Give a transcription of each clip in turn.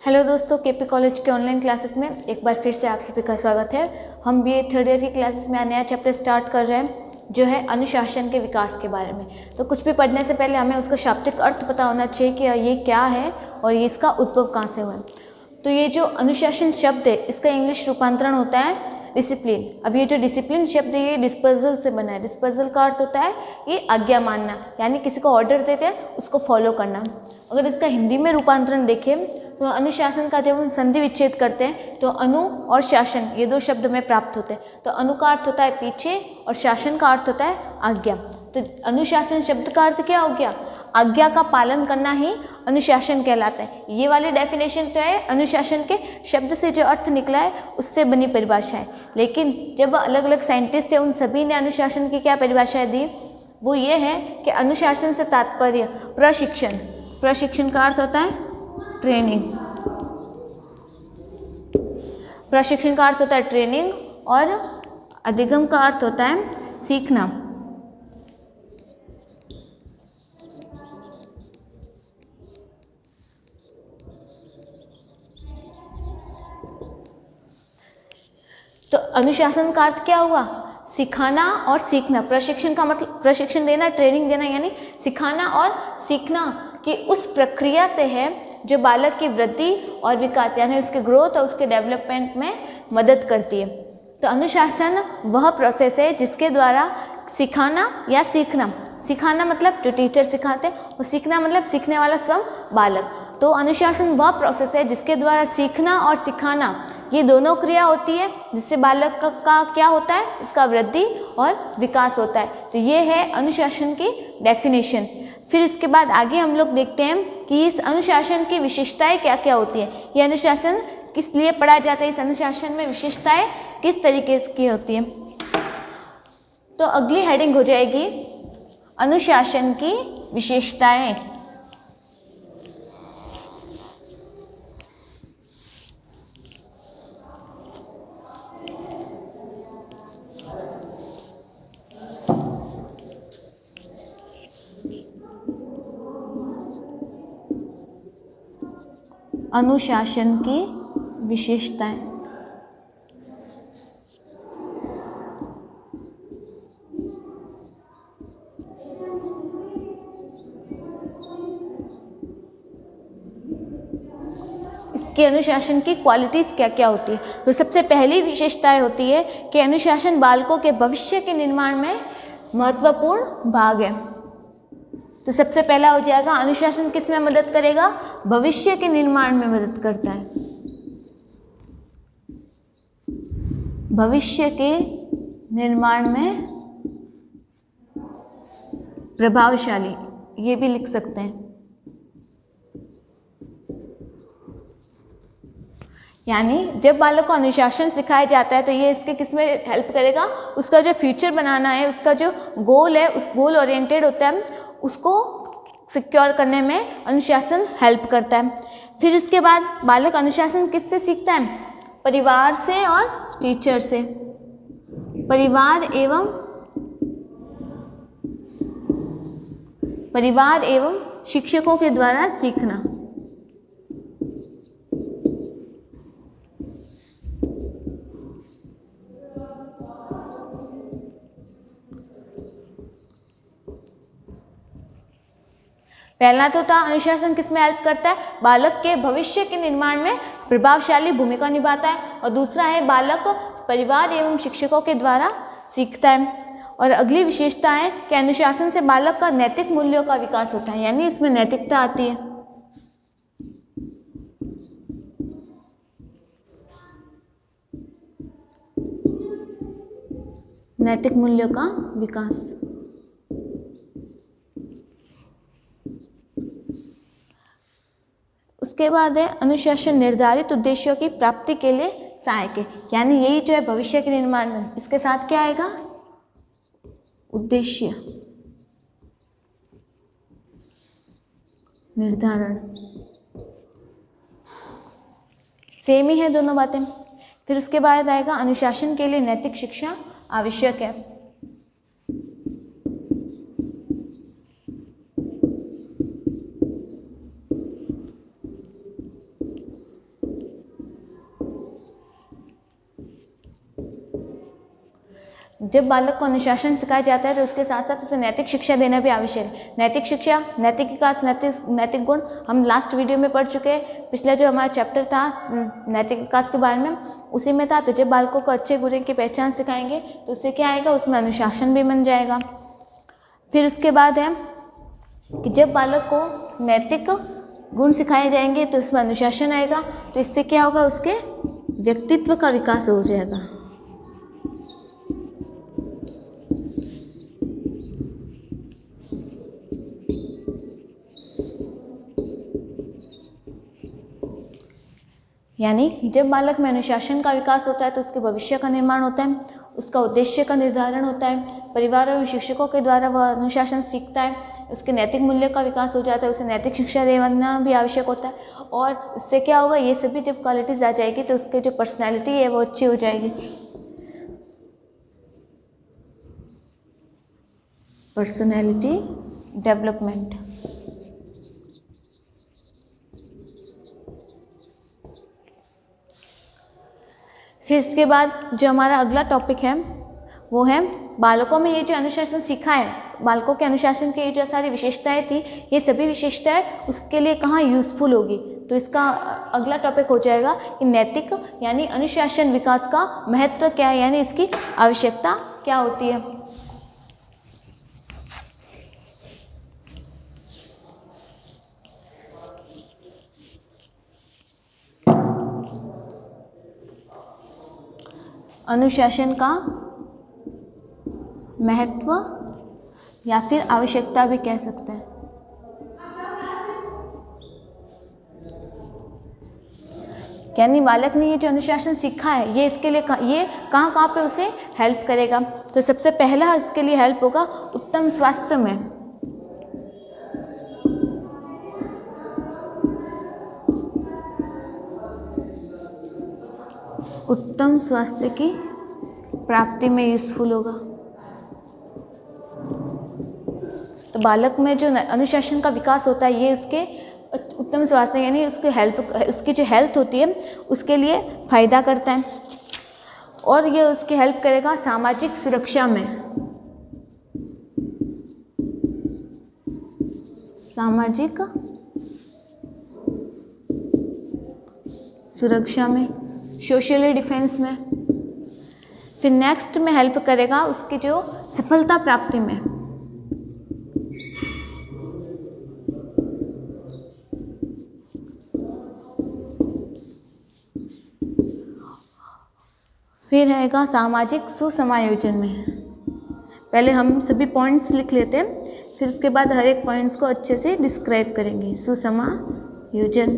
Hello दोस्तों, KP college के online classes में एक बार फिर से आप सभी का स्वागत है। हम बीए थर्ड ईयर की क्लासेस में नया चैप्टर स्टार्ट कर रहे हैं जो है अनुशासन के विकास के बारे में। तो कुछ भी पढ़ने से पहले हमें उसका शाब्दिक अर्थ पता होना चाहिए कि ये क्या है और ये इसका उद्भव कहाँ से हुआ है। तो ये जो अनुशासन शब्द है इसका इंग्लिश रूपांतरण होता है डिसिप्लिन। अब ये जो डिसिप्लिन शब्द है ये डिस्पर्जल से बना है। डिस्पर्जल का अर्थ होता है ये आज्ञा मानना, यानी किसी को ऑर्डर देते हैं उसको फॉलो करना। अगर इसका हिंदी में रूपांतरण देखें तो अनुशासन का जब हम संधि विच्छेद करते हैं तो अनु और शासन ये दो शब्द में प्राप्त होते हैं। तो अनु का अर्थ होता है पीछे और शासन का अर्थ होता है आज्ञा। तो अनुशासन शब्द का अर्थ क्या हो गया? आज्ञा का पालन करना ही अनुशासन कहलाता है। ये वाली डेफिनेशन तो है अनुशासन के शब्द से जो अर्थ निकला है उससे बनी परिभाषा है। लेकिन जब अलग अलग साइंटिस्ट थे उन सभी ने अनुशासन की क्या परिभाषाएं दी, वो ये है कि अनुशासन से तात्पर्य प्रशिक्षण। प्रशिक्षण का अर्थ होता है ट्रेनिंग। प्रशिक्षण का अर्थ होता है ट्रेनिंग और अधिगम का अर्थ होता है सीखना। तो अनुशासन का अर्थ क्या हुआ? सिखाना और सीखना। प्रशिक्षण का मतलब प्रशिक्षण देना, ट्रेनिंग देना, यानी सिखाना और सीखना कि उस प्रक्रिया से है जो बालक की वृद्धि और विकास यानी उसके ग्रोथ और उसके डेवलपमेंट में मदद करती है। तो अनुशासन वह प्रोसेस है जिसके द्वारा सिखाना या सीखना, सिखाना मतलब जो टीचर सिखाते हैं और सीखना मतलब सीखने वाला स्वयं बालक। तो अनुशासन वह प्रोसेस है जिसके द्वारा सीखना और सिखाना ये दोनों क्रिया होती है जिससे बालक का क्या होता है, इसका वृद्धि और विकास होता है। तो ये है अनुशासन की डेफिनेशन। फिर इसके बाद आगे हम लोग देखते हैं कि इस अनुशासन की विशेषताएं क्या क्या होती है। ये अनुशासन किस लिए पढ़ा जाता है, इस अनुशासन में विशेषताएं किस तरीके की होती है। तो अगली हेडिंग हो जाएगी अनुशासन की विशेषताएं। अनुशासन की विशेषताएं। इसके अनुशासन की क्वालिटीज़ क्या क्या होती है। तो सबसे पहली विशेषताएं होती है कि अनुशासन बालकों के भविष्य के निर्माण में महत्वपूर्ण भाग है। तो सबसे पहला हो जाएगा अनुशासन किस में मदद करेगा? भविष्य के निर्माण में मदद करता है। भविष्य के निर्माण में प्रभावशाली, ये भी लिख सकते हैं। यानी जब बालक को अनुशासन सिखाया जाता है तो ये इसके किस में हेल्प करेगा? उसका जो फ्यूचर बनाना है, उसका जो गोल है, उस गोल ओरिएंटेड होता है, उसको सिक्योर करने में अनुशासन हेल्प करता है। फिर उसके बाद बालक अनुशासन किससे सीखता है? परिवार से और टीचर से। परिवार एवं शिक्षकों के द्वारा सीखना। पहला तो था अनुशासन किस में हेल्प करता है? बालक के भविष्य के निर्माण में प्रभावशाली भूमिका निभाता है। और दूसरा है बालक परिवार एवं शिक्षकों के द्वारा सीखता है। और अगली विशेषता है कि अनुशासन से बालक का नैतिक मूल्यों का विकास होता है, यानी इसमें नैतिकता आती है। नैतिक मूल्यों का विकास। उसके बाद है अनुशासन निर्धारित उद्देश्यों की प्राप्ति के लिए सहायक है, यानी यही जो है भविष्य के निर्माण में इसके साथ क्या आएगा? उद्देश्य निर्धारण। सेम ही है दोनों बातें। फिर उसके बाद आएगा अनुशासन के लिए नैतिक शिक्षा आवश्यक है। जब बालक को अनुशासन सिखाया जाता है तो उसके साथ साथ उसे नैतिक शिक्षा देना भी आवश्यक है। नैतिक शिक्षा, नैतिक विकास, नैतिक गुण हम लास्ट वीडियो में पढ़ चुके हैं। पिछला जो हमारा चैप्टर था नैतिक विकास के बारे में उसी में था। तो जब बालकों को अच्छे बुरे की पहचान सिखाएंगे तो उससे क्या आएगा, उसमें अनुशासन भी बन जाएगा। फिर उसके बाद है कि जब बालक को नैतिक गुण सिखाए जाएंगे तो उसमें अनुशासन आएगा। तो इससे क्या होगा, उसके व्यक्तित्व का विकास हो जाएगा। यानी जब बालक में अनुशासन का विकास होता है तो उसके भविष्य का निर्माण होता है, उसका उद्देश्य का निर्धारण होता है, परिवार और शिक्षकों के द्वारा वह अनुशासन सीखता है, उसके नैतिक मूल्य का विकास हो जाता है, उसे नैतिक शिक्षा देना भी आवश्यक होता है। और इससे क्या होगा, ये सभी जब क्वालिटीज़ आ जाएगी तो उसके जो पर्सनैलिटी है वो अच्छी हो जाएगी। Personality development. फिर इसके बाद जो हमारा अगला टॉपिक है वो है बालकों में ये जो अनुशासन सीखा है, बालकों के अनुशासन की जो सारी विशेषताएं थी, ये सभी विशेषताएं उसके लिए कहाँ यूज़फुल होगी। तो इसका अगला टॉपिक हो जाएगा कि नैतिक यानी अनुशासन विकास का महत्व क्या है, यानी इसकी आवश्यकता क्या होती है। अनुशासन का महत्व या फिर आवश्यकता भी कह सकते हैं। यानी बालक ने ये जो अनुशासन सीखा है ये इसके लिए ये कहाँ पे उसे हेल्प करेगा। तो सबसे पहला इसके लिए हेल्प होगा उत्तम स्वास्थ्य में। उत्तम स्वास्थ्य की प्राप्ति में यूज़फुल होगा। तो बालक में जो अनुशासन का विकास होता है ये उसके उत्तम स्वास्थ्य यानी उसकी जो हेल्थ होती है उसके लिए फ़ायदा करता है। और ये उसकी हेल्प करेगा सामाजिक सुरक्षा में। सामाजिक सुरक्षा में, सोशली डिफेंस में। फिर नेक्स्ट में हेल्प करेगा उसकी जो सफलता प्राप्ति में। फिर रहेगा सामाजिक सुसमायोजन में। पहले हम सभी पॉइंट्स लिख लेते हैं, फिर उसके बाद हर एक पॉइंट्स को अच्छे से डिस्क्राइब करेंगे। सुसमायोजन,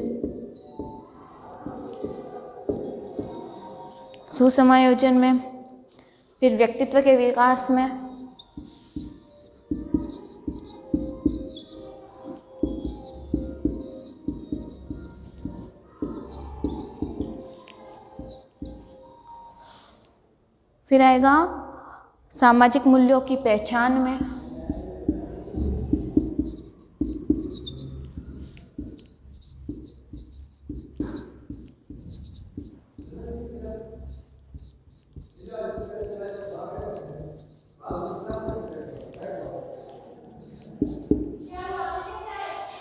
सुसमायोजन में, फिर व्यक्तित्व के विकास में, फिर आएगा सामाजिक मूल्यों की पहचान में,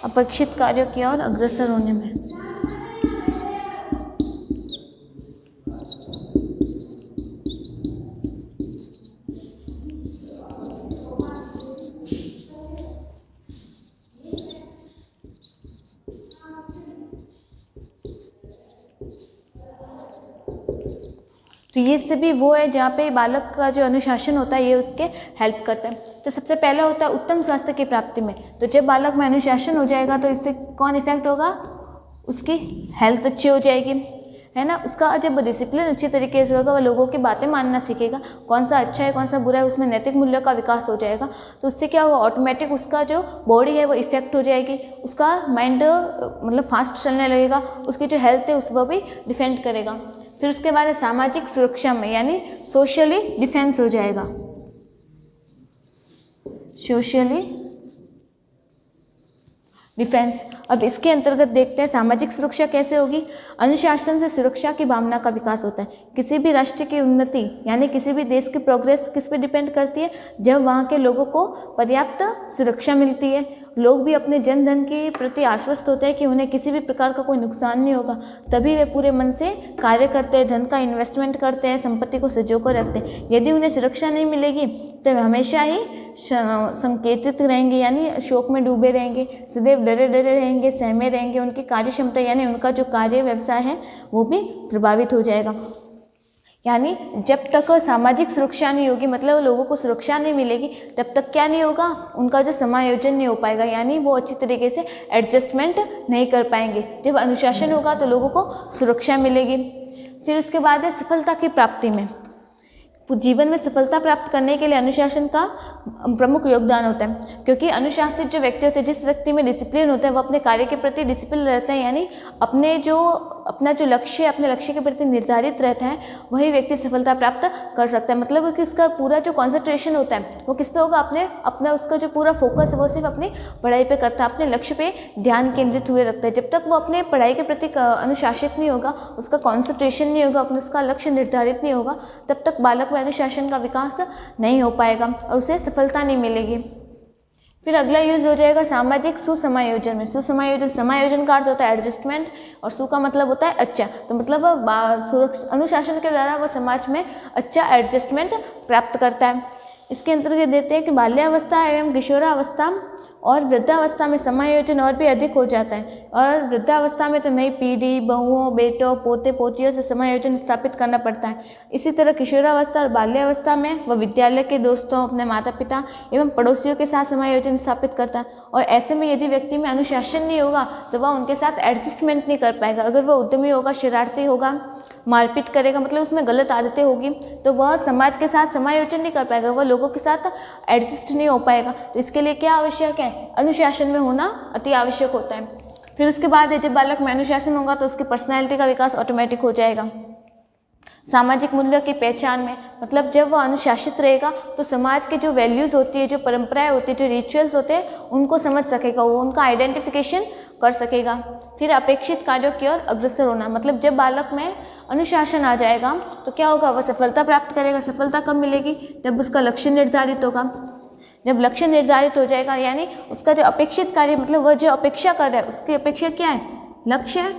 अपेक्षित कार्यों की ओर अग्रसर होने में। तो ये सभी वो है जहाँ पे बालक का जो अनुशासन होता है ये उसके हेल्प करता है। तो सबसे पहला होता है उत्तम स्वास्थ्य की प्राप्ति में। तो जब बालक में अनुशासन हो जाएगा तो इससे कौन इफेक्ट होगा, उसकी हेल्थ अच्छी हो जाएगी, है ना। उसका जब डिसिप्लिन अच्छी तरीके से होगा, वह लोगों की बातें मानना सीखेगा, कौन सा अच्छा है कौन सा बुरा है, उसमें नैतिक मूल्यों का विकास हो जाएगा। तो उससे क्या होगा, ऑटोमेटिक उसका जो बॉडी है वो इफेक्ट हो जाएगी, उसका माइंड मतलब फास्ट चलने लगेगा, उसकी जो हेल्थ है उसको भी डिफेंड करेगा। फिर उसके बाद सामाजिक सुरक्षा में यानी सोशली डिफेंस हो जाएगा। सोशली डिफेंस अब इसके अंतर्गत देखते हैं सामाजिक सुरक्षा कैसे होगी। अनुशासन से सुरक्षा की भावना का विकास होता है। किसी भी राष्ट्र की उन्नति यानी किसी भी देश की प्रोग्रेस किस पे डिपेंड करती है, जब वहाँ के लोगों को पर्याप्त सुरक्षा मिलती है, लोग भी अपने जन धन के प्रति आश्वस्त होते हैं कि उन्हें किसी भी प्रकार का कोई नुकसान नहीं होगा, तभी वे पूरे मन से कार्य करते हैं, धन का इन्वेस्टमेंट करते हैं, संपत्ति को सजो कर रखते हैं। यदि उन्हें सुरक्षा नहीं मिलेगी तो वे हमेशा ही संकेतित रहेंगे यानी शोक में डूबे रहेंगे, सदैव डरे डरे रहेंगे, सहमे रहेंगे, उनकी कार्य क्षमता यानी उनका जो कार्य व्यवसाय है वो भी प्रभावित हो जाएगा। यानी जब तक सामाजिक सुरक्षा नहीं होगी, मतलब लोगों को सुरक्षा नहीं मिलेगी, तब तक क्या नहीं होगा, उनका जो समायोजन नहीं हो पाएगा, यानी वो अच्छी तरीके से एडजस्टमेंट नहीं कर पाएंगे। जब अनुशासन होगा तो लोगों को सुरक्षा मिलेगी। फिर उसके बाद है सफलता की प्राप्ति में। जीवन में सफलता प्राप्त करने के लिए अनुशासन का प्रमुख योगदान होता है, क्योंकि अनुशासित जो व्यक्ति होते हैं, जिस व्यक्ति में डिसिप्लिन होता है, वो अपने कार्य के प्रति डिसिप्लिन रहते हैं, यानी अपना जो लक्ष्य है, अपने लक्ष्य के प्रति निर्धारित रहता है, वही व्यक्ति सफलता प्राप्त कर सकता है। मतलब कि उसका पूरा जो कॉन्सेंट्रेशन होता है वो किस पे होगा, अपना उसका जो पूरा फोकस है वो सिर्फ अपनी पढ़ाई पे करता है, अपने लक्ष्य पे ध्यान केंद्रित हुए रखता है। जब तक वो अपने पढ़ाई के प्रति अनुशासित नहीं होगा, उसका कॉन्सेंट्रेशन नहीं होगा, अपना उसका लक्ष्य निर्धारित नहीं होगा, तब तक बालक में अनुशासन का विकास नहीं हो पाएगा और उसे सफलता नहीं मिलेगी। फिर अगला यूज हो जाएगा सामाजिक सुसमायोजन में। सुसमायोजन, समायोजन का अर्थ होता है एडजस्टमेंट और सु का मतलब होता है अच्छा, तो मतलब अनुशासन के द्वारा वह समाज में अच्छा एडजस्टमेंट प्राप्त करता है। इसके अंतर्गत देते हैं कि बाल्यावस्था एवं किशोरावस्था और वृद्धावस्था में समायोजन और भी अधिक हो जाता है, और वृद्धावस्था में तो नई पीढ़ी, बहुओं, बेटों, पोते पोतियों से समायोजन स्थापित करना पड़ता है। इसी तरह किशोरावस्था और बाल्यावस्था में वह विद्यालय के दोस्तों, अपने माता पिता एवं पड़ोसियों के साथ समायोजन स्थापित करता है। और ऐसे में यदि व्यक्ति में अनुशासन नहीं होगा तो वह उनके साथ एडजस्टमेंट नहीं कर पाएगा। अगर वह उद्यमी होगा, शरारती होगा, मारपीट करेगा, मतलब उसमें गलत आदतें होगी, तो वह समाज के साथ समायोजन नहीं कर पाएगा, वह लोगों के साथ एडजस्ट नहीं हो पाएगा। तो इसके लिए क्या आवश्यक है, अनुशासन में होना अति आवश्यक होता है। फिर उसके बाद जब बालक में अनुशासन होगा तो उसकी पर्सनैलिटी का विकास ऑटोमेटिक हो जाएगा। सामाजिक मूल्यों की पहचान में, मतलब जब वह अनुशासित रहेगा तो समाज के जो वैल्यूज़ होती है, जो परंपराएं होती है, जो रिचुअल्स होते हैं, उनको समझ सकेगा, वो उनका आइडेंटिफिकेशन कर सकेगा। फिर अपेक्षित कार्यों की ओर अग्रसर होना, मतलब जब बालक में अनुशासन आ जाएगा तो क्या होगा, वह सफलता प्राप्त करेगा। सफलता कब मिलेगी, जब उसका लक्ष्य निर्धारित होगा। जब लक्ष्य निर्धारित हो जाएगा यानी उसका जो अपेक्षित कार्य, मतलब वह जो अपेक्षा कर रहा है, उसकी अपेक्षा क्या है, लक्ष्य है।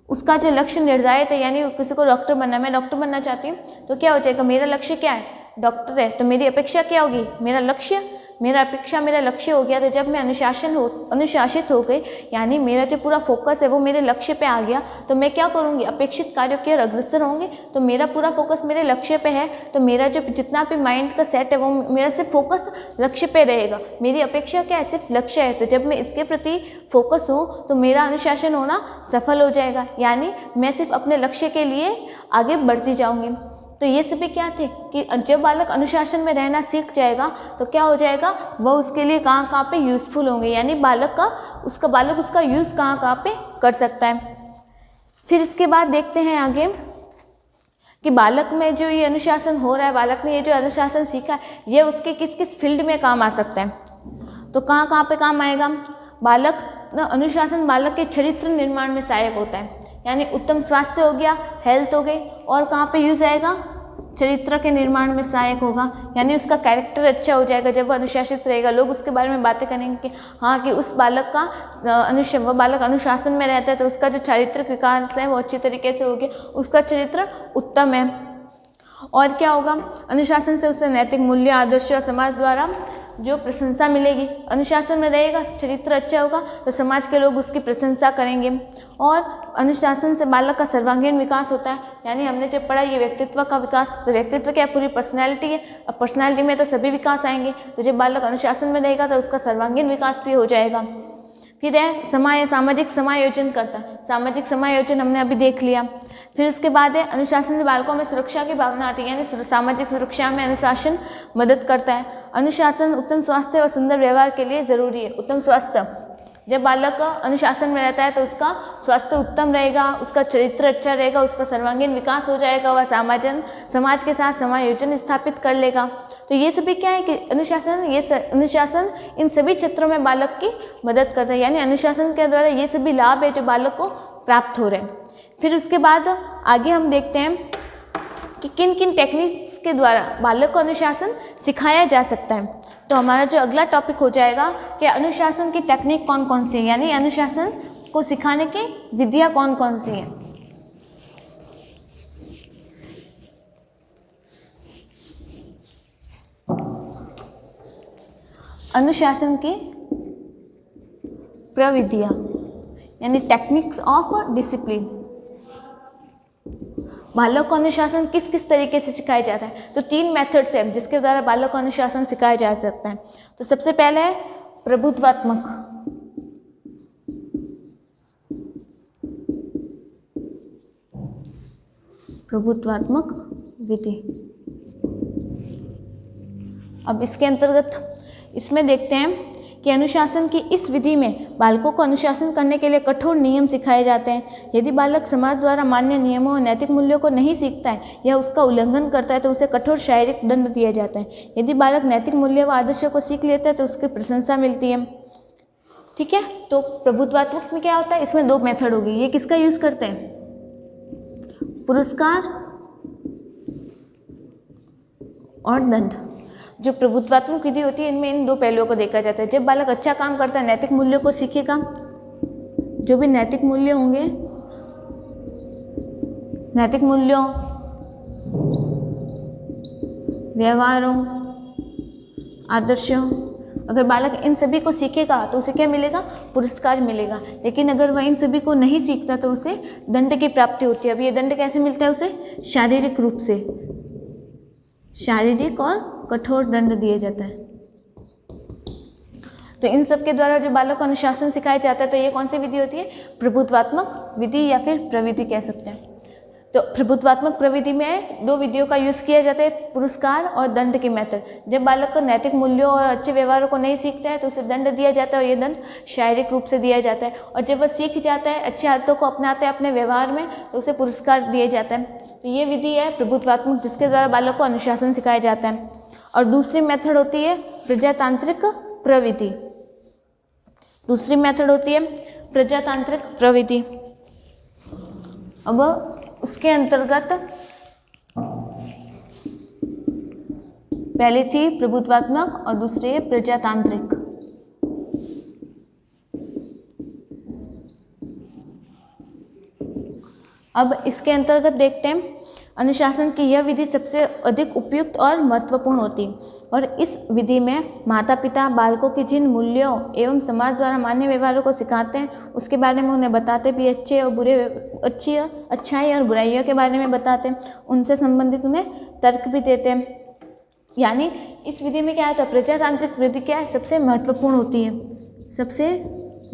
उसका जो लक्ष्य निर्धारित है, यानी किसी को डॉक्टर बनना है, मैं डॉक्टर बनना चाहती हूँ, तो क्या हो जाएगा, मेरा लक्ष्य क्या है, डॉक्टर है, तो मेरी अपेक्षा क्या होगी, मेरा लक्ष्य, मेरा अपेक्षा मेरा लक्ष्य हो गया। तो जब मैं अनुशासित हो गई, यानी मेरा जो पूरा फोकस है वो मेरे लक्ष्य पे आ गया, तो मैं क्या करूँगी, अपेक्षित कार्यों की ओर अग्रसर होंगे। तो मेरा पूरा फोकस मेरे लक्ष्य पे है, तो मेरा जो जितना भी माइंड का सेट है वो मेरा सिर्फ फोकस लक्ष्य पे रहेगा। मेरी अपेक्षा क्या है, सिर्फ लक्ष्य है। तो जब मैं इसके प्रति फोकस हूँ तो मेरा अनुशासन होना सफल हो जाएगा, यानी मैं सिर्फ अपने लक्ष्य के लिए आगे बढ़ती जाऊँगी। तो ये सभी क्या थे कि जब बालक अनुशासन में रहना सीख जाएगा तो क्या हो जाएगा, वह उसके लिए कहाँ कहाँ पे यूज़फुल होंगे, यानी बालक उसका यूज़ कहाँ कहाँ पे कर सकता है। फिर इसके बाद देखते हैं आगे कि बालक में जो ये अनुशासन हो रहा है, बालक ने ये जो अनुशासन सीखा है, ये उसके किस किस फील्ड में काम आ सकता है। तो कहाँ कहाँ पे काम आएगा, अनुशासन बालक के चरित्र निर्माण में सहायक होता है, यानी उत्तम स्वास्थ्य हो गया, हेल्थ हो गई, और कहाँ पे यूज़ आएगा, चरित्र के निर्माण में सहायक होगा, यानी उसका कैरेक्टर अच्छा हो जाएगा। जब वह अनुशासित रहेगा, लोग उसके बारे में बातें करेंगे कि हाँ कि उस बालक का वह बालक अनुशासन में रहता है, तो उसका जो चारित्रिक विकास है वो अच्छी तरीके से हो गया, उसका चरित्र उत्तम है। और क्या होगा, अनुशासन से उससे नैतिक मूल्य, आदर्श और समाज द्वारा जो प्रशंसा मिलेगी। अनुशासन में रहेगा, चरित्र अच्छा होगा तो समाज के लोग उसकी प्रशंसा करेंगे। और अनुशासन से बालक का सर्वांगीण विकास होता है, यानी हमने जब पढ़ा ये व्यक्तित्व का विकास, तो व्यक्तित्व क्या, पूरी पर्सनैलिटी है। अब पर्सनैलिटी में तो सभी विकास आएंगे, तो जब बालक अनुशासन में रहेगा तो उसका सर्वांगीण विकास भी हो जाएगा। फिर है सामाजिक समायोजन करता है। सामाजिक समायोजन हमने अभी देख लिया। फिर उसके बाद है अनुशासन से बालकों में सुरक्षा की भावना आती है, यानी सामाजिक सुरक्षा में अनुशासन मदद करता है। अनुशासन उत्तम स्वास्थ्य और सुंदर व्यवहार के लिए ज़रूरी है। उत्तम स्वास्थ्य, जब बालक अनुशासन में रहता है तो उसका स्वास्थ्य उत्तम रहेगा, उसका चरित्र अच्छा रहेगा, उसका सर्वांगीण विकास हो जाएगा, वह समाज के साथ समायोजन स्थापित कर लेगा। तो ये सभी क्या है कि अनुशासन इन सभी क्षेत्रों में बालक की मदद करता है, यानी अनुशासन के द्वारा ये सभी लाभ है जो बालक को प्राप्त हो रहे हैं। फिर उसके बाद आगे हम देखते हैं कि किन किन टेक्निक्स के द्वारा बालक को अनुशासन सिखाया जा सकता है। तो हमारा जो अगला टॉपिक हो जाएगा कि अनुशासन की टेक्निक कौन कौन सी है, यानी अनुशासन को सिखाने की विधियाँ कौन कौन सी हैं। अनुशासन की प्रविधियाँ यानी टेक्निक्स ऑफ डिसिप्लिन। बालक को अनुशासन किस किस तरीके से सिखाया जाता है, तो 3 मेथड्स हैं जिसके द्वारा बालक को अनुशासन सिखाया जा सकता है। तो सबसे पहले है प्रभुत्वात्मक विधि। अब इसके अंतर्गत इसमें देखते हैं कि अनुशासन की इस विधि में बालकों को अनुशासन करने के लिए कठोर नियम सिखाए जाते हैं। यदि बालक समाज द्वारा मान्य नियमों और नैतिक मूल्यों को नहीं सीखता है या उसका उल्लंघन करता है तो उसे कठोर शारीरिक दंड दिया जाता है। यदि बालक नैतिक मूल्य व आदर्शों को सीख लेता है तो उसकी प्रशंसा मिलती है। ठीक है, तो प्रभुत्वात्मक में क्या होता है, इसमें 2 मेथड होगी। ये किसका यूज़ करते हैं, पुरस्कार और दंड। जो प्रभुत्वात्मक विधि होती है इनमें इन 2 पहलुओं को देखा जाता है। जब बालक अच्छा काम करता है, नैतिक मूल्यों को सीखेगा, जो भी नैतिक मूल्य होंगे, नैतिक मूल्यों, व्यवहारों, आदर्शों, अगर बालक इन सभी को सीखेगा तो उसे क्या मिलेगा, पुरस्कार मिलेगा। लेकिन अगर वह इन सभी को नहीं सीखता तो उसे दंड की प्राप्ति होती है। अब ये दंड कैसे मिलता है उसे, शारीरिक रूप से, शारीरिक और कठोर दंड दिया जाता है। तो इन सब के द्वारा जो बालक को अनुशासन सिखाया जाता है, तो ये कौन सी विधि होती है, प्रभुत्वात्मक विधि या फिर प्रविधि कह सकते हैं। तो प्रभुत्वात्मक प्रविधि में 2 विधियों का यूज़ किया जाता है, पुरस्कार और दंड की मेथड। जब बालक को नैतिक मूल्यों और अच्छे व्यवहारों को नहीं सीखता है तो उसे दंड दिया जाता है और ये दंड शारीरिक रूप से दिया जाता है। और जब वह सीख जाता है, अच्छी आदतों को अपनाता है अपने व्यवहार में, तो उसे पुरस्कार दिया जाता है। तो ये विधि है प्रभुत्वात्मक, जिसके द्वारा बालक को अनुशासन सिखाया जाता है। और दूसरी मेथड होती है प्रजातांत्रिक प्रविधि। दूसरी मेथड होती है प्रजातांत्रिक प्रविधि। अब उसके अंतर्गत पहली थी प्रभुत्वात्मक और दूसरी है प्रजातांत्रिक। अब इसके अंतर्गत देखते हैं, अनुशासन की यह विधि सबसे अधिक उपयुक्त और महत्वपूर्ण होती है और इस विधि में माता पिता बालकों के जिन मूल्यों एवं समाज द्वारा मान्य व्यवहारों को सिखाते हैं उसके बारे में उन्हें बताते भी, अच्छे और बुरे, अच्छाई और बुराइयों के बारे में बताते हैं, उनसे संबंधित उन्हें तर्क भी देते हैं। यानी इस विधि में क्या होता है, प्रजातांत्रिक विधि क्या है, सबसे महत्वपूर्ण होती है, सबसे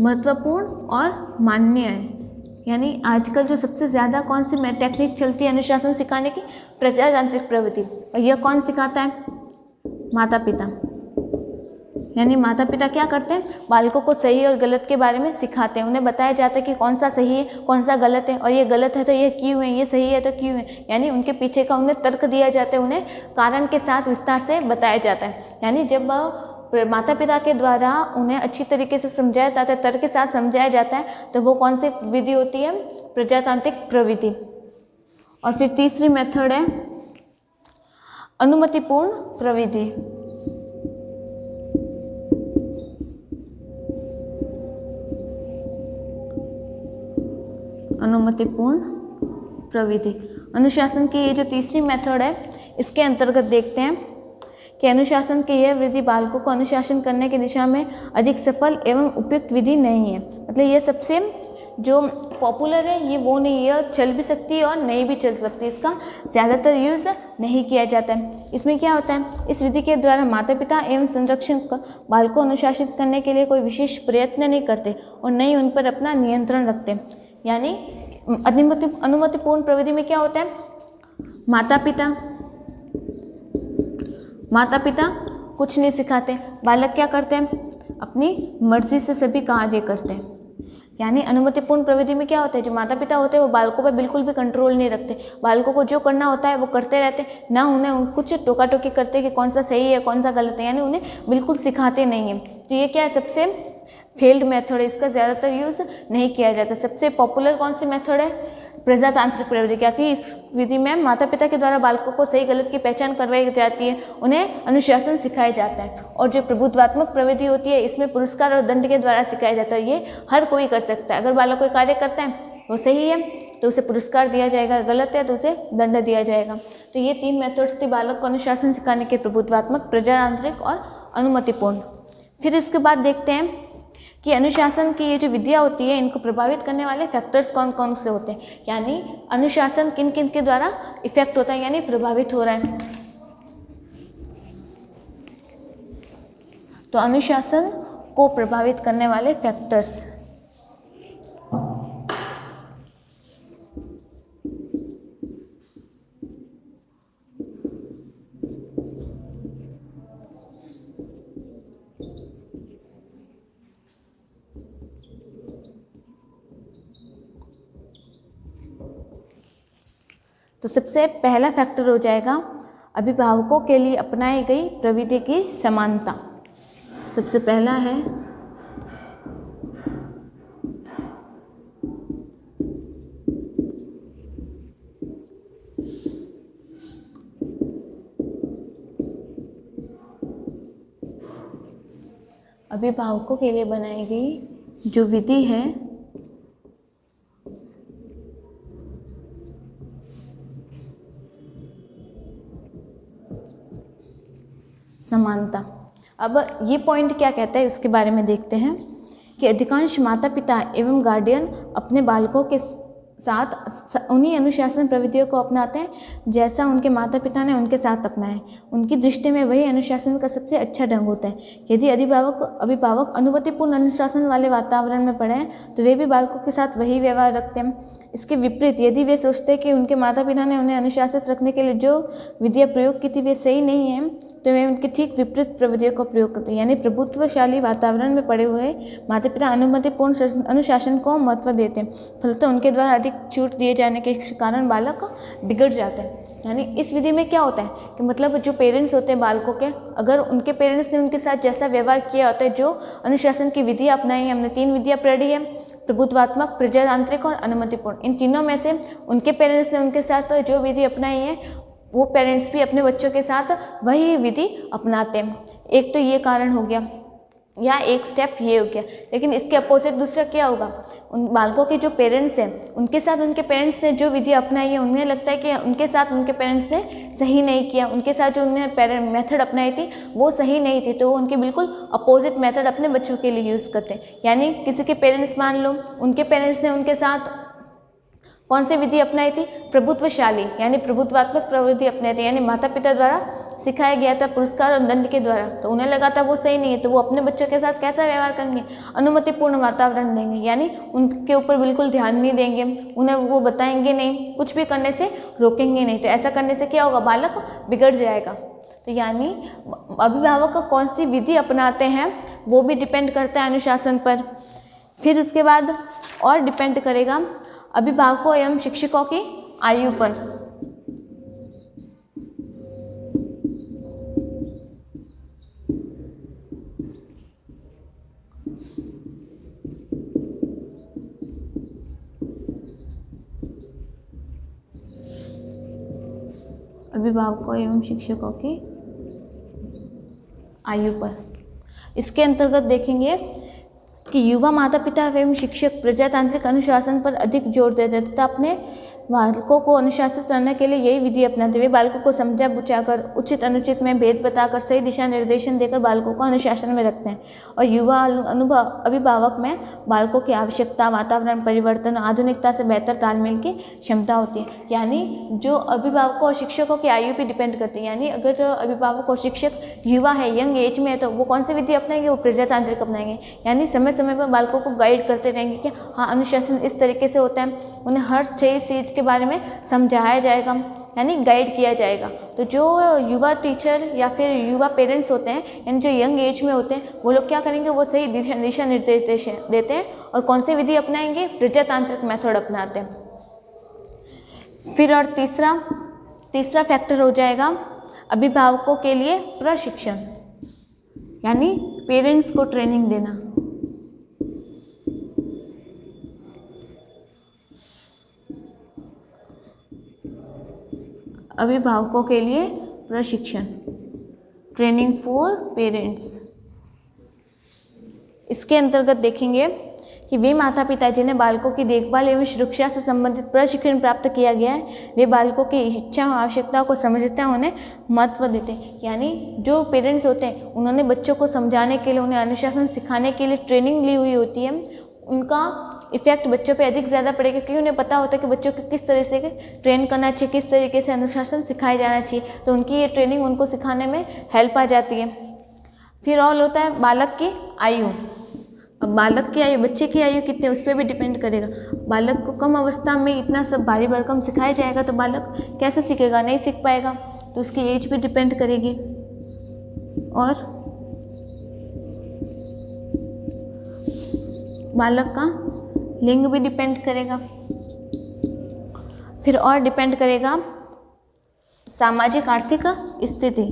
महत्वपूर्ण और मान्य है। यानी आजकल जो सबसे ज़्यादा कौन सी टेक्निक चलती है अनुशासन सिखाने की, प्रजातांत्रिक प्रविधि। और यह कौन सिखाता है, माता पिता। यानी माता पिता क्या करते हैं, बालकों को सही और गलत के बारे में सिखाते हैं। उन्हें बताया जाता है कि कौन सा सही है, कौन सा गलत है, और ये गलत है तो ये क्यों है, ये सही है तो क्यों है। यानी उनके पीछे का उन्हें तर्क दिया जाता है, उन्हें कारण के साथ विस्तार से बताया जाता है। यानी जब माता पिता के द्वारा उन्हें अच्छी तरीके से समझाया जाता है, तर्क के साथ समझाया जाता है, तो वो कौन सी विधि होती है, प्रजातांत्रिक प्रविधि। और फिर तीसरी मेथड है अनुमतिपूर्ण प्रविधि। अनुमतिपूर्ण प्रविधि, अनुशासन की ये जो तीसरी मेथड है, इसके अंतर्गत देखते हैं कि अनुशासन की यह विधि बालकों को अनुशासन करने की दिशा में अधिक सफल एवं उपयुक्त विधि नहीं है। मतलब ये सबसे जो पॉपुलर है, ये वो नहीं है, चल भी सकती है और नहीं भी चल सकती, इसका ज़्यादातर यूज़ नहीं किया जाता है। इसमें क्या होता है, इस विधि के द्वारा माता पिता एवं संरक्षक बालकों को अनुशासित करने के लिए कोई विशेष प्रयत्न नहीं करते और न ही उन पर अपना नियंत्रण रखते। यानी अनुमतिपूर्ण प्रविधि में क्या होता है, माता पिता कुछ नहीं सिखाते, बालक क्या करते हैं, अपनी मर्जी से सभी कार्य करते हैं। यानी अनुमतिपूर्ण प्रविधि में क्या होता है, जो माता पिता होते हैं वो बालकों पर बिल्कुल भी कंट्रोल नहीं रखते, बालकों को जो करना होता है वो करते रहते, ना उन्हें कुछ टोका टोकी करते कि कौन सा सही है कौन सा गलत है, यानी उन्हें बिल्कुल सिखाते नहीं हैं। तो ये क्या है, सबसे फेल्ड मेथड है, इसका ज़्यादातर यूज़ नहीं किया जाता। सबसे पॉपुलर कौन सी मेथड है, प्रजातांत्रिक प्रविधि, क्योंकि इस विधि में माता पिता के द्वारा बालकों को सही गलत की पहचान करवाई जाती है, उन्हें अनुशासन सिखाया जाता है। और जो प्रभुत्वात्मक प्रविधि होती है इसमें पुरस्कार और दंड के द्वारा सिखाया जाता है, ये हर कोई कर सकता है। अगर बालक कोई कार्य करता है वो सही है तो उसे पुरस्कार दिया जाएगा, गलत है तो उसे दंड दिया जाएगा। तो ये 3 मेथड्स थे बालक को अनुशासन सिखाने के, प्रभुत्वात्मक, प्रजातांत्रिक और अनुमतिपूर्ण। फिर इसके बाद देखते हैं कि अनुशासन की ये जो विद्या होती है इनको प्रभावित करने वाले फैक्टर्स कौन कौन से होते हैं, यानी अनुशासन किन किन के द्वारा इफेक्ट होता है यानी प्रभावित हो रहा है। तो अनुशासन को प्रभावित करने वाले फैक्टर्स, तो सबसे पहला फैक्टर हो जाएगा अभिभावकों के लिए अपनाई गई प्रविधि की समानता। सबसे पहला है अभिभावकों के लिए बनाई गई जो विधि है समानता। अब ये पॉइंट क्या कहता है उसके बारे में देखते हैं कि अधिकांश माता पिता एवं गार्डियन अपने बालकों के साथ उन्हीं अनुशासन प्रविधियों को अपनाते हैं जैसा उनके माता पिता ने उनके साथ अपनाया। उनकी दृष्टि में वही अनुशासन का सबसे अच्छा ढंग होता है। यदि अभिभावक अनुमतिपूर्ण अनुशासन वाले वातावरण में पढ़े हैं तो वे भी बालकों के साथ वही व्यवहार रखते हैं। इसके विपरीत यदि वे सोचते हैं कि उनके माता पिता ने उन्हें अनुशासित रखने के लिए जो विधियाँ प्रयोग की थी वे सही नहीं हैं तो वे उनके ठीक विपरीत प्रविधियों का प्रयोग करते हैं। यानी प्रभुत्वशाली वातावरण में पड़े हुए माता पिता अनुमतिपूर्ण अनुशासन को महत्व देते हैं, फलतः उनके द्वारा अधिक छूट दिए जाने के कारण बालक बिगड़ जाते हैं। यानी इस विधि में क्या होता है कि मतलब जो पेरेंट्स होते हैं बालकों के, अगर उनके पेरेंट्स ने उनके साथ जैसा व्यवहार किया होता है, जो अनुशासन की विधि अपनाई है, हमने 3 विधियाँ पढ़ी है, प्रभुत्वात्मक, प्रजातांत्रिक और अनुमतिपूर्ण, इन तीनों में से उनके पेरेंट्स ने उनके साथ जो विधि अपनाई है वो पेरेंट्स भी अपने बच्चों के साथ वही विधि अपनाते हैं। एक तो ये कारण हो गया या एक स्टेप ये हो गया। लेकिन इसके अपोजिट दूसरा क्या होगा, उन बालकों के जो पेरेंट्स हैं उनके साथ उनके पेरेंट्स ने जो विधि अपनाई है उन्हें लगता है कि उनके साथ उनके पेरेंट्स ने सही नहीं किया, उनके साथ जो उन्होंने मेथड अपनाई थी वो सही नहीं थी, तो वो उनके बिल्कुल अपोजिट मेथड अपने बच्चों के लिए यूज़ करते हैं। यानी किसी के पेरेंट्स मान लो उनके पेरेंट्स ने उनके साथ कौन सी विधि अपनाई थी, प्रभुत्वशाली यानी प्रभुत्वात्मक प्रवृत्ति अपनाई थी, यानी माता पिता द्वारा सिखाया गया था पुरस्कार और दंड के द्वारा, तो उन्हें लगा था वो सही नहीं है, तो वो अपने बच्चों के साथ कैसा व्यवहार करेंगे, अनुमतिपूर्ण वातावरण देंगे, यानी उनके ऊपर बिल्कुल ध्यान नहीं देंगे, उन्हें वो बताएंगे नहीं, कुछ भी करने से रोकेंगे नहीं। तो ऐसा करने से क्या होगा, बालक बिगड़ जाएगा। तो यानी अभिभावक कौन सी विधि अपनाते हैं वो भी डिपेंड करता है अनुशासन पर। फिर उसके बाद और डिपेंड करेगा अभिभावकों एवं शिक्षकों की आयु पर। अभिभावकों एवं शिक्षकों की आयु पर। इसके अंतर्गत देखेंगे कि युवा माता पिता एवं शिक्षक प्रजातांत्रिक अनुशासन पर अधिक जोर देते हैं तथा अपने बालकों को अनुशासित करने के लिए यही विधि अपनाते हुए बालकों को समझा बुझाकर उचित अनुचित में भेद बताकर सही दिशा निर्देशन देकर बालकों को अनुशासन में रखते हैं। और युवा अभिभावक में बालकों की आवश्यकता, वातावरण परिवर्तन, आधुनिकता से बेहतर तालमेल की क्षमता होती है। यानी जो अभिभावकों और शिक्षकों की आयु पर डिपेंड करती है, यानी अगर अभिभावक और शिक्षक युवा है, यंग एज में है, तो वो कौन सी विधि अपनाएंगे, वो प्रजातांत्रिक अपनाएंगे। यानी समय समय पर बालकों को गाइड करते रहेंगे कि हाँ अनुशासन इस तरीके से होता है, उन्हें हर चीज़ के बारे में समझाया जाएगा। यानी गाइड किया जाएगा। तो जो युवा टीचर या फिर युवा पेरेंट्स होते हैं, यानी जो यंग एज में होते हैं, वो लोग क्या करेंगे, वो सही दिशा निर्देश देते हैं और कौन सी विधि अपनाएंगे, प्रजातांत्रिक मेथड अपनाते हैं। फिर और तीसरा फैक्टर हो जाएगा अभिभावकों के लिए प्रशिक्षण, यानी पेरेंट्स को ट्रेनिंग देना। अभिभावकों के लिए प्रशिक्षण, ट्रेनिंग फॉर पेरेंट्स। इसके अंतर्गत देखेंगे कि वे माता पिता जिन्हें बालकों की देखभाल एवं सुरक्षा से संबंधित प्रशिक्षण प्राप्त किया गया है, वे बालकों की इच्छा और आवश्यकताओं को समझते हैं, उन्हें महत्व देते हैं। यानी जो पेरेंट्स होते हैं उन्होंने बच्चों को समझाने के लिए, उन्हें अनुशासन सिखाने के लिए ट्रेनिंग ली हुई होती है। उनका इफेक्ट बच्चों पे अधिक ज़्यादा पड़ेगा क्योंकि उन्हें पता होता है कि बच्चों को किस तरह से ट्रेन करना चाहिए, किस तरीके से अनुशासन सिखाया जाना चाहिए। तो उनकी ये ट्रेनिंग उनको सिखाने में हेल्प आ जाती है। फिर और होता है बालक की आयु। अब बालक की आयु, बच्चे की आयु कितने, उस पर भी डिपेंड करेगा। बालक को कम अवस्था में इतना सब भारी भरकम सिखाया जाएगा तो बालक कैसे सीखेगा, नहीं सीख पाएगा। तो उसकी एज भी डिपेंड करेगी और बालक का लिंग भी डिपेंड करेगा। फिर और डिपेंड करेगा सामाजिक आर्थिक स्थिति,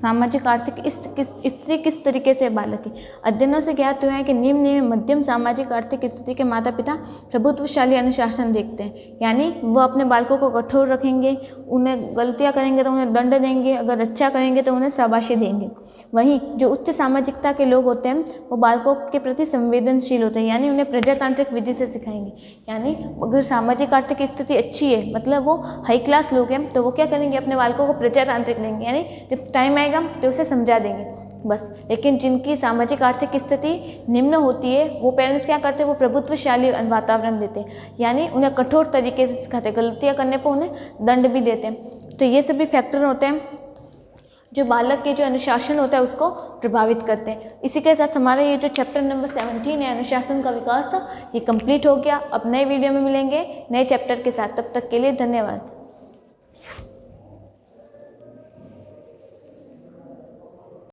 सामाजिक आर्थिक स्थिति किस तरीके से बालक की। अध्ययनों से ज्ञात हुआ है कि निम्न एवं मध्यम सामाजिक आर्थिक स्थिति के माता पिता प्रभुत्वशाली अनुशासन देखते हैं, यानी वो अपने बालकों को कठोर रखेंगे, उन्हें गलतियां करेंगे तो उन्हें दंड देंगे, अगर अच्छा करेंगे तो उन्हें शाबाशी देंगे। वहीं जो उच्च सामाजिकता के लोग होते हैं वो बालकों के प्रति संवेदनशील होते हैं, यानी उन्हें प्रजातांत्रिक विधि से सिखाएंगे। यानी अगर सामाजिक आर्थिक स्थिति अच्छी है, मतलब वो हाई क्लास लोग हैं, तो वो क्या करेंगे, अपने बालकों को प्रजातांत्रिक देंगे, यानी जब टाइम आएगा तो उसे समझा देंगे बस। लेकिन जिनकी सामाजिक आर्थिक स्थिति निम्न होती है वो पेरेंट्स क्या करते हैं, वो प्रभुत्वशाली वातावरण देते हैं, यानी उन्हें कठोर तरीके से सिखाते हैं, गलतियां करने पर उन्हें दंड भी देते हैं। तो ये सभी फैक्टर होते हैं जो बालक के जो अनुशासन होता है उसको प्रभावित करते हैं। इसी के साथ हमारा ये जो चैप्टर नंबर 17 है अनुशासन का विकास, ये कंप्लीट हो गया। अब नए वीडियो में मिलेंगे नए चैप्टर के साथ, तब तक के लिए धन्यवाद।